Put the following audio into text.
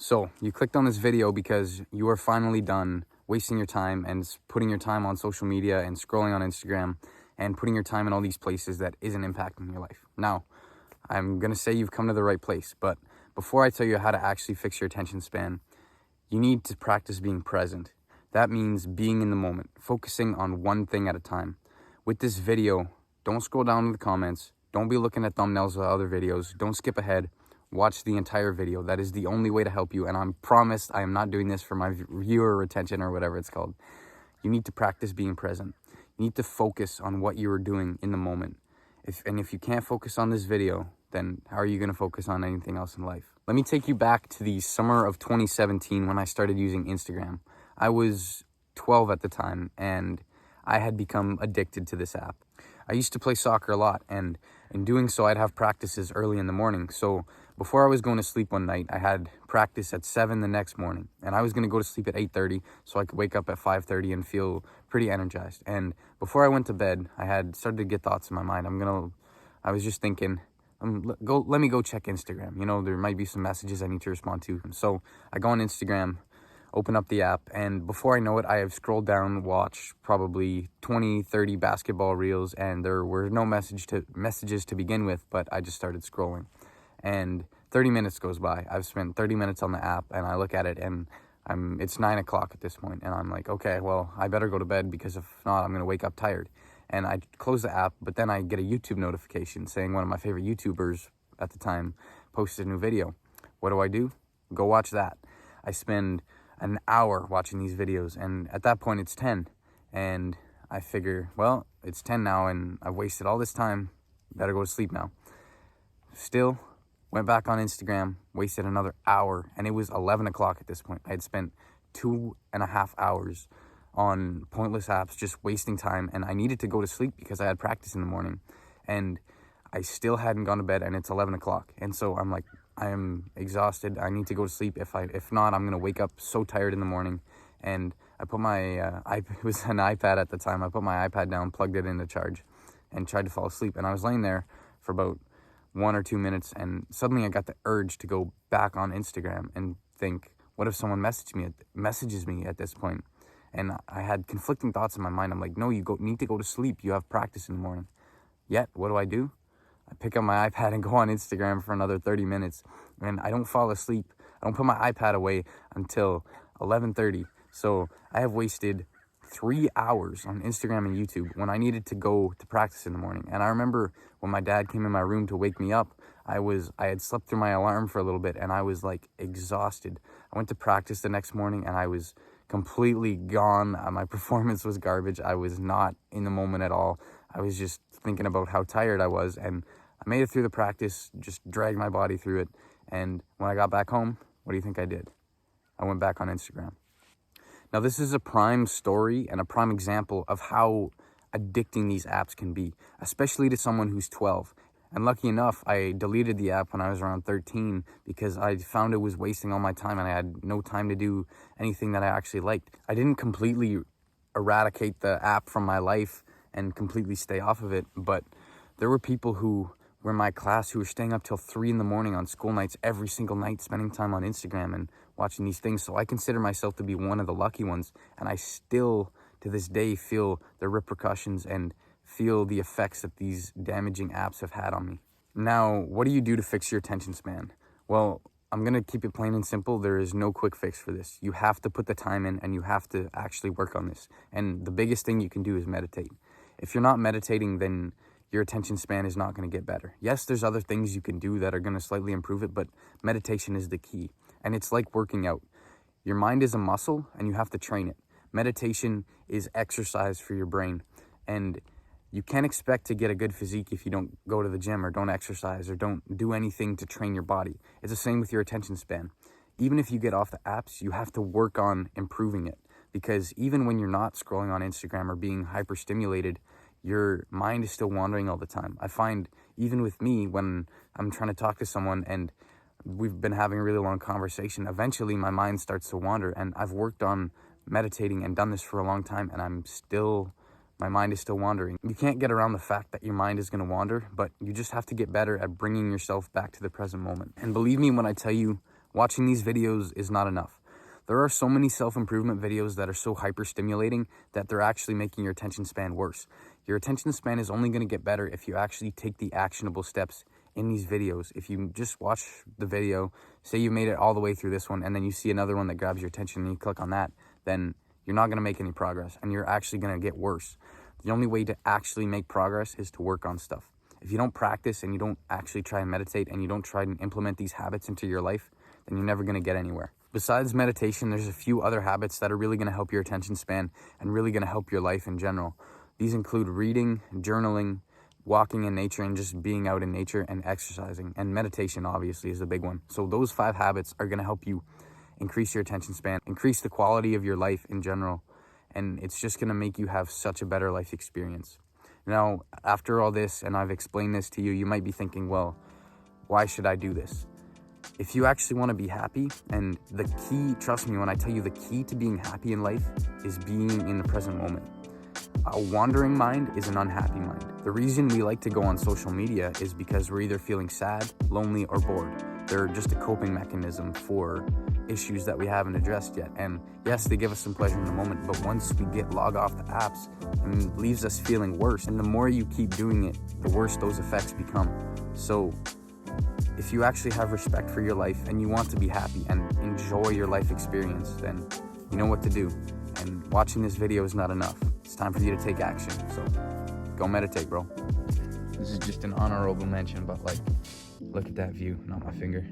So you clicked on this video because you are finally done wasting your time and putting your time on social media and scrolling on Instagram and putting your time in all these places that isn't impacting your life. Now, I'm going to say you've come to the right place, but before I tell you how to actually fix your attention span, you need to practice being present. That means being in the moment, focusing on one thing at a time. With this video, don't scroll down to the comments. Don't be looking at thumbnails of other videos. Don't skip ahead. Watch the entire video. That is the only way to help you. And I'm promised I am not doing this for my viewer retention or whatever it's called. You need to practice being present. You need to focus on what you are doing in the moment. If you can't focus on this video, then how are you going to focus on anything else in life? Let me take you back to the summer of 2017 when I started using Instagram. I was 12 at the time, and I had become addicted to this app. I used to play soccer a lot, and in doing so, I'd have practices early in the morning. So before I was going to sleep one night, I had practice at 7 the next morning, and I was going to go to sleep at 8:30 so I could wake up at 5:30 and feel pretty energized. And before I went to bed, I had started to get thoughts in my mind. I was just thinking, let me go check Instagram. You know, there might be some messages I need to respond to. So I go on Instagram, open up the app, and before I know it, I have scrolled down, watched probably 20, 30 basketball reels, and there were no messages to begin with, but I just started scrolling. And 30 minutes goes by. I've spent 30 minutes on the app, and I look at it, and it's 9 o'clock at this point, and I'm like, okay, well, I better go to bed, because if not, I'm going to wake up tired. And I close the app, but then I get a YouTube notification saying one of my favorite YouTubers at the time posted a new video. What do? Go watch that. I spend an hour watching these videos, and at that point it's 10, and I figure, well, it's 10 now, and I've wasted all this time, better go to sleep now. Still went back on Instagram, wasted another hour, and it was 11 o'clock at this point. I had spent 2.5 hours on pointless apps, just wasting time, and I needed to go to sleep because I had practice in the morning, and I still hadn't gone to bed, and it's 11 o'clock, and so I'm like, I am exhausted. I need to go to sleep. If not, I'm gonna wake up so tired in the morning. And I put my it was an iPad at the time. I put my iPad down, plugged it into charge, and tried to fall asleep. And I was laying there for about 1 or 2 minutes, and suddenly I got the urge to go back on Instagram and think, what if someone messages me at this point? And I had conflicting thoughts in my mind. I'm like, no, need to go to sleep. You have practice in the morning. Yet, what do? I pick up my iPad and go on Instagram for another 30 minutes, and I don't fall asleep. I don't put my iPad away until 11:30. So I have wasted 3 hours on Instagram and YouTube when I needed to go to practice in the morning. And I remember when my dad came in my room to wake me up, I had slept through my alarm for a little bit, and I was like exhausted. I went to practice the next morning, and I was completely gone. My performance was garbage. I was not in the moment at all. I was just thinking about how tired I was, and I made it through the practice, just dragged my body through it. And when I got back home, what do you think I did? I went back on Instagram. Now, this is a prime story and a prime example of how addicting these apps can be, especially to someone who's 12. And lucky enough, I deleted the app when I was around 13 because I found it was wasting all my time, and I had no time to do anything that I actually liked. I didn't completely eradicate the app from my life and completely stay off of it, but there were people who were in my class who were staying up till 3 in the morning on school nights every single night, spending time on Instagram and watching these things. So I consider myself to be one of the lucky ones, and I still to this day feel the repercussions and feel the effects that these damaging apps have had on me. Now, what do you do to fix your attention span? Well, I'm going to keep it plain and simple. There is no quick fix for this. You have to put the time in, and you have to actually work on this. And the biggest thing you can do is meditate. If you're not meditating, then your attention span is not going to get better. Yes, there's other things you can do that are going to slightly improve it, but meditation is the key. And it's like working out. Your mind is a muscle, and you have to train it. Meditation is exercise for your brain. And you can't expect to get a good physique if you don't go to the gym or don't exercise or don't do anything to train your body. It's the same with your attention span. Even if you get off the apps, you have to work on improving it, because even when you're not scrolling on Instagram or being hyperstimulated, your mind is still wandering all the time. I find even with me, when I'm trying to talk to someone and we've been having a really long conversation, eventually my mind starts to wander, and I've worked on meditating and done this for a long time, and my mind is still wandering. You can't get around the fact that your mind is going to wander, but you just have to get better at bringing yourself back to the present moment. And believe me when I tell you, Watching these videos is not enough. There are so many self-improvement videos that are so hyper-stimulating that they're actually making your attention span worse. Your attention span is only going to get better if you actually take the actionable steps in these videos. If you just watch the video, say you made it all the way through this one, and then you see another one that grabs your attention and you click on that, then you're not going to make any progress and you're actually going to get worse. The only way to actually make progress is to work on stuff. If you don't practice and you don't actually try and meditate and you don't try and implement these habits into your life, then you're never going to get anywhere. Besides meditation, there's a few other habits that are really going to help your attention span and really going to help your life in general. These include reading, journaling, walking in nature, and just being out in nature, and exercising. And meditation obviously is a big one. So those 5 habits are going to help you increase your attention span, increase the quality of your life in general, and it's just going to make you have such a better life experience. Now, after all this, and I've explained this to you, you might be thinking, well, why should I do this? If you actually want to be happy, and the key, trust me when I tell you, the key to being happy in life is being in the present moment. A wandering mind is an unhappy mind. The reason we like to go on social media is because we're either feeling sad, lonely, or bored. They're just a coping mechanism for issues that we haven't addressed yet. And yes, they give us some pleasure in the moment, but once we log off the apps, it leaves us feeling worse. And the more you keep doing it, the worse those effects become. So if you actually have respect for your life and you want to be happy and enjoy your life experience, then you know what to do. And watching this video is not enough. It's time for you to take action. So go meditate, bro. This is just an honorable mention, but like, look at that view, not my finger.